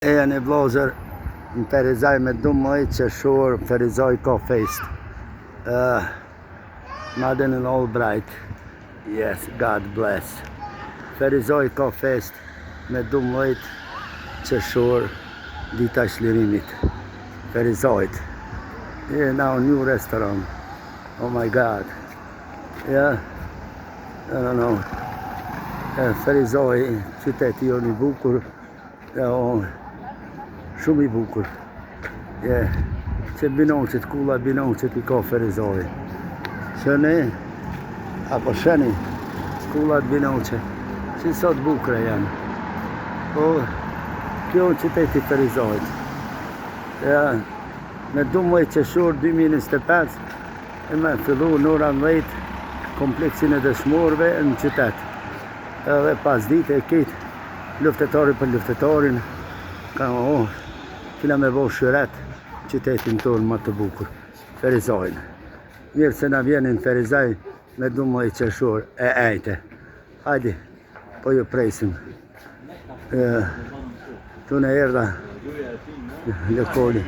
E në vlozër në Ferizaj me 12 qershor Ferizaj ka fest. Madden and Albright. Yes, God bless. Ferizaj ka fest me 12 qershor dita e çlirimit. Ferizajt. Yeah, now new restaurant. Oh my God. Yeah. I don't know. Ferizaj, qyteti jonë i bukur. Shumë i bukur. Që binoqet, kulla binoqet i ka Ferizaj. Shëni, apo shëni, kullat binoqe, që sot bukre janë. Po, kjo në qyteti Ferizajt. Me 12 qershor 2025, e me fillu në ora 10 kompleksin e dëshmorëve në qytet. Edhe pas dite e kitë, luftëtari për luftëtarin, kina me bo shëret qytetin tonë më të bukur, Ferizajnë. Mirë se na vjenin Ferizaj me 12 qershor e ejte. Hajdi, po ju presim. Tu në erda, lëkoni.